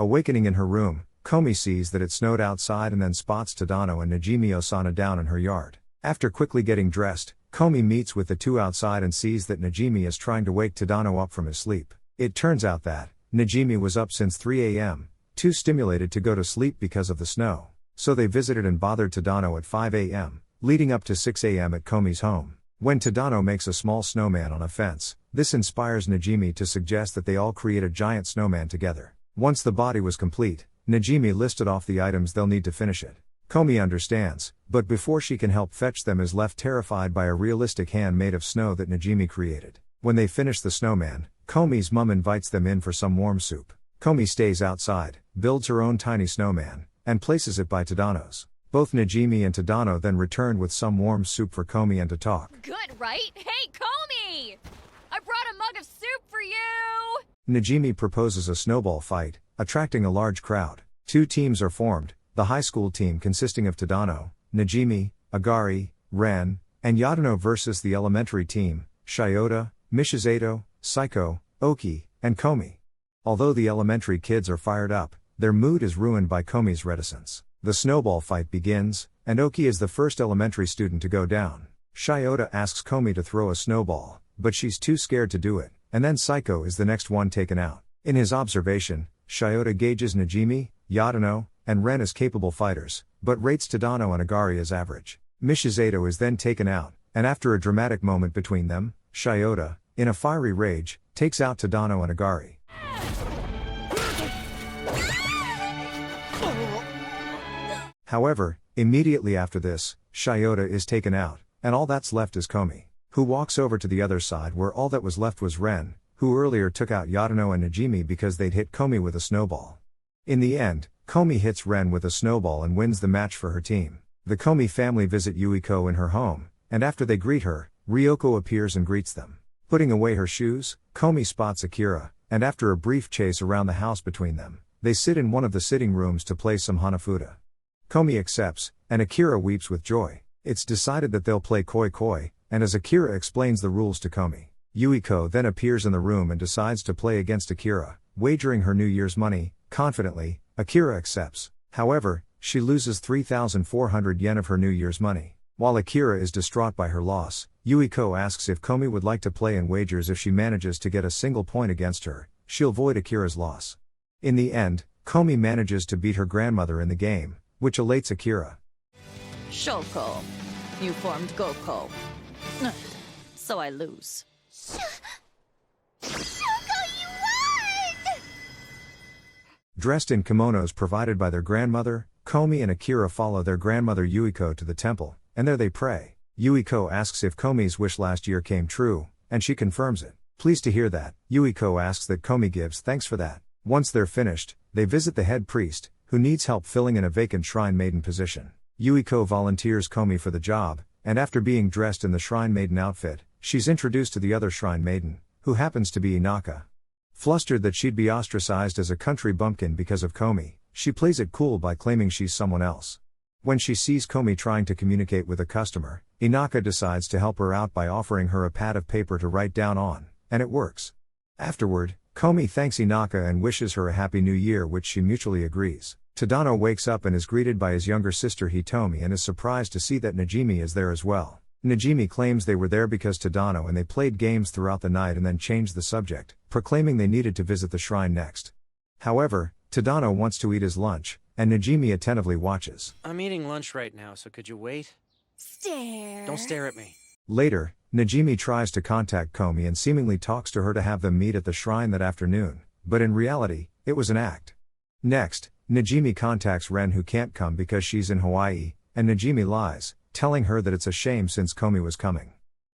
Awakening in her room, Komi sees that it snowed outside and then spots Tadano and Najimi-osana down in her yard. After quickly getting dressed, Komi meets with the two outside and sees that Najimi is trying to wake Tadano up from his sleep. It turns out that Najimi was up since 3 a.m., too stimulated to go to sleep because of the snow. So they visited and bothered Tadano at 5 a.m., leading up to 6 a.m. at Komi's home. When Tadano makes a small snowman on a fence, this inspires Najimi to suggest that they all create a giant snowman together. Once the body was complete, Najimi listed off the items they'll need to finish it. Komi understands, but before she can help fetch them is left terrified by a realistic hand made of snow that Najimi created. When they finish the snowman, Komi's mum invites them in for some warm soup. Komi stays outside, builds her own tiny snowman, and places it by Tadano's. Both Najimi and Tadano then return with some warm soup for Komi and to talk. Good, right? Hey, Komi! I brought a mug of soup for you! Najimi proposes a snowball fight, attracting a large crowd. Two teams are formed, the high school team consisting of Tadano, Najimi, Agari, Ren, and Yadano versus the elementary team, Shiota, Mishizato, Saiko, Oki, and Komi. Although the elementary kids are fired up, their mood is ruined by Komi's reticence. The snowball fight begins, and Oki is the first elementary student to go down. Shiota asks Komi to throw a snowball, but she's too scared to do it, and then Saiko is the next one taken out. In his observation, Shiota gauges Najimi, Yadano, and Ren as capable fighters, but rates Tadano and Agari as average. Mishizato is then taken out, and after a dramatic moment between them, Shiota, in a fiery rage, takes out Tadano and Agari. However, immediately after this, Shiota is taken out, and all that's left is Komi, who walks over to the other side where all that was left was Ren, who earlier took out Yadano and Najimi because they'd hit Komi with a snowball. In the end, Komi hits Ren with a snowball and wins the match for her team. The Komi family visit Yuiko in her home, and after they greet her, Ryoko appears and greets them. Putting away her shoes, Komi spots Akira, and after a brief chase around the house between them, they sit in one of the sitting rooms to play some Hanafuda. Komi accepts, and Akira weeps with joy. It's decided that they'll play koi koi, and as Akira explains the rules to Komi, Yuiko then appears in the room and decides to play against Akira, wagering her New Year's money. Confidently, Akira accepts. However, she loses 3,400 yen of her New Year's money. While Akira is distraught by her loss, Yuiko asks if Komi would like to play in wagers. If she manages to get a single point against her, she'll void Akira's loss. In the end, Komi manages to beat her grandmother in the game, which elates Akira. Shoko. You formed Goko. So I lose. Shoko, you won! Dressed in kimonos provided by their grandmother, Komi and Akira follow their grandmother Yuiko to the temple, and there they pray. Yuiko asks if Komi's wish last year came true, and she confirms it. Pleased to hear that, Yuiko asks that Komi gives thanks for that. Once they're finished, they visit the head priest, who needs help filling in a vacant shrine maiden position. Yuiko volunteers Komi for the job, and after being dressed in the shrine maiden outfit, she's introduced to the other shrine maiden, who happens to be Inaka. Flustered that she'd be ostracized as a country bumpkin because of Komi, she plays it cool by claiming she's someone else. When she sees Komi trying to communicate with a customer, Inaka decides to help her out by offering her a pad of paper to write down on, and it works. Afterward, Komi thanks Inaka and wishes her a happy new year, which she mutually agrees. Tadano wakes up and is greeted by his younger sister Hitomi and is surprised to see that Najimi is there as well. Najimi claims they were there because Tadano and they played games throughout the night and then changed the subject, proclaiming they needed to visit the shrine next. However, Tadano wants to eat his lunch, and Najimi attentively watches. I'm eating lunch right now, so could you wait? Stare. Don't stare at me. Later, Najimi tries to contact Komi and seemingly talks to her to have them meet at the shrine that afternoon, but in reality, it was an act. Next, Najimi contacts Ren, who can't come because she's in Hawaii, and Najimi lies, telling her that it's a shame since Komi was coming.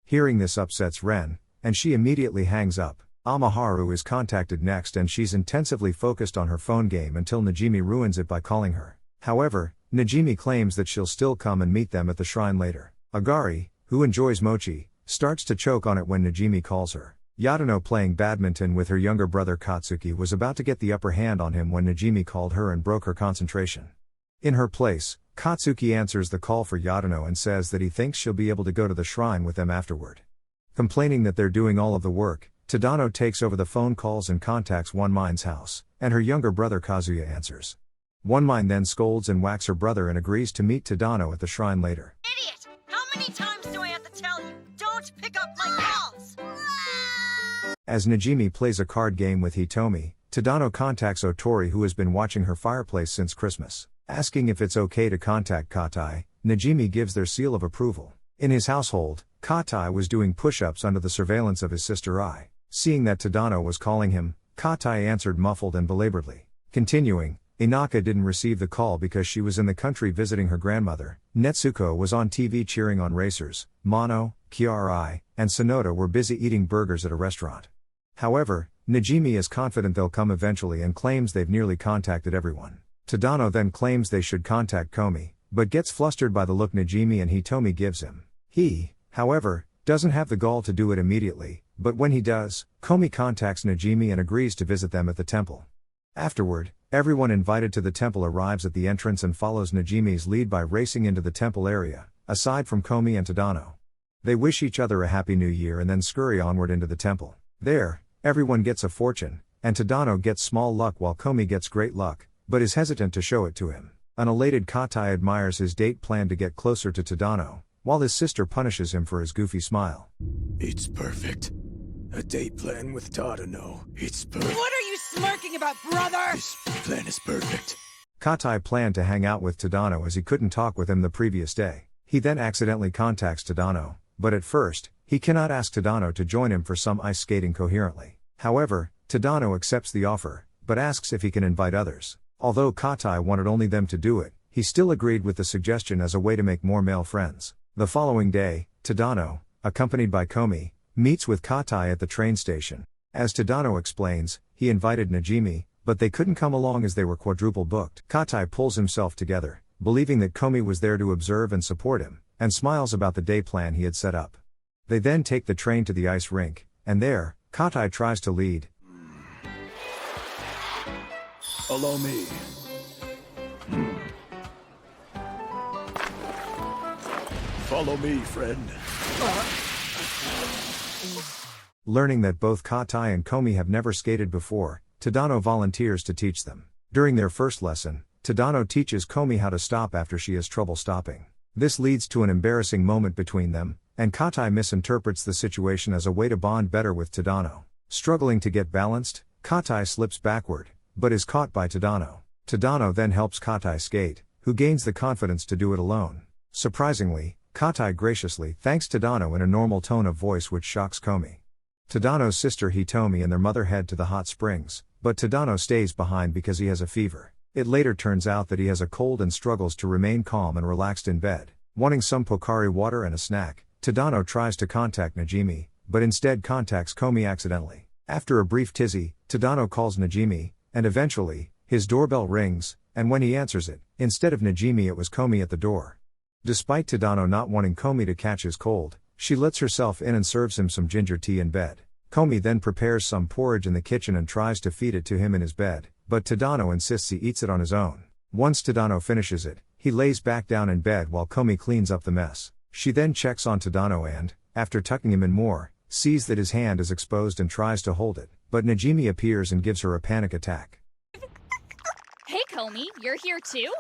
Hearing this upsets Ren, and she immediately hangs up. Amaharu is contacted next and she's intensively focused on her phone game until Najimi ruins it by calling her. However, Najimi claims that she'll still come and meet them at the shrine later. Agari, who enjoys mochi, starts to choke on it when Najimi calls her. Yadano, playing badminton with her younger brother Katsuki, was about to get the upper hand on him when Najimi called her and broke her concentration. In her place, Katsuki answers the call for Yadano and says that he thinks she'll be able to go to the shrine with them afterward. Complaining that they're doing all of the work, Tadano takes over the phone calls and contacts One Mind's house, and her younger brother Kazuya answers. One Mind then scolds and whacks her brother and agrees to meet Tadano at the shrine later. Idiot! How many times do I have to tell you? Don't pick up my calls! As Najimi plays a card game with Hitomi, Tadano contacts Otori, who has been watching her fireplace since Christmas. Asking if it's okay to contact Katai, Najimi gives their seal of approval. In his household, Katai was doing push-ups under the surveillance of his sister Ai. Seeing that Tadano was calling him, Katai answered muffled and belaboredly. Continuing, Inaka didn't receive the call because she was in the country visiting her grandmother. Netsuko was on TV cheering on racers. Mono, Kiarai, and Sonoda were busy eating burgers at a restaurant. However, Najimi is confident they'll come eventually and claims they've nearly contacted everyone. Tadano then claims they should contact Komi, but gets flustered by the look Najimi and Hitomi gives him. He, however, doesn't have the gall to do it immediately, but when he does, Komi contacts Najimi and agrees to visit them at the temple. Afterward, everyone invited to the temple arrives at the entrance and follows Najimi's lead by racing into the temple area, aside from Komi and Tadano. They wish each other a happy new year and then scurry onward into the temple. There, everyone gets a fortune, and Tadano gets small luck while Komi gets great luck, but is hesitant to show it to him. An elated Katai admires his date plan to get closer to Tadano, while his sister punishes him for his goofy smile. It's perfect. A date plan with Tadano. It's perfect. What are you smirking about, brother? This plan is perfect. Katai planned to hang out with Tadano as he couldn't talk with him the previous day. He then accidentally contacts Tadano, but at first, he cannot ask Tadano to join him for some ice skating coherently. However, Tadano accepts the offer, but asks if he can invite others. Although Katai wanted only them to do it, he still agreed with the suggestion as a way to make more male friends. The following day, Tadano, accompanied by Komi, meets with Katai at the train station. As Tadano explains, he invited Najimi, but they couldn't come along as they were quadruple booked. Katai pulls himself together, believing that Komi was there to observe and support him, and smiles about the day plan he had set up. They then take the train to the ice rink, and there, Katai tries to lead. Allow me. Follow me, friend. Learning that both Katai and Komi have never skated before, Tadano volunteers to teach them. During their first lesson, Tadano teaches Komi how to stop after she has trouble stopping. This leads to an embarrassing moment between them, and Katai misinterprets the situation as a way to bond better with Tadano. Struggling to get balanced, Katai slips backward, but is caught by Tadano. Tadano then helps Katai skate, who gains the confidence to do it alone. Surprisingly, Katai graciously thanks Tadano in a normal tone of voice, which shocks Komi. Tadano's sister Hitomi and their mother head to the hot springs, but Tadano stays behind because he has a fever. It later turns out that he has a cold and struggles to remain calm and relaxed in bed. Wanting some Pocari water and a snack, Tadano tries to contact Najimi, but instead contacts Komi accidentally. After a brief tizzy, Tadano calls Najimi, and eventually, his doorbell rings, and when he answers it, instead of Najimi it was Komi at the door. Despite Tadano not wanting Komi to catch his cold, she lets herself in and serves him some ginger tea in bed. Komi then prepares some porridge in the kitchen and tries to feed it to him in his bed, but Tadano insists he eats it on his own. Once Tadano finishes it, he lays back down in bed while Komi cleans up the mess. She then checks on Tadano and, after tucking him in more, sees that his hand is exposed and tries to hold it, but Najimi appears and gives her a panic attack. Hey, Komi, you're here too?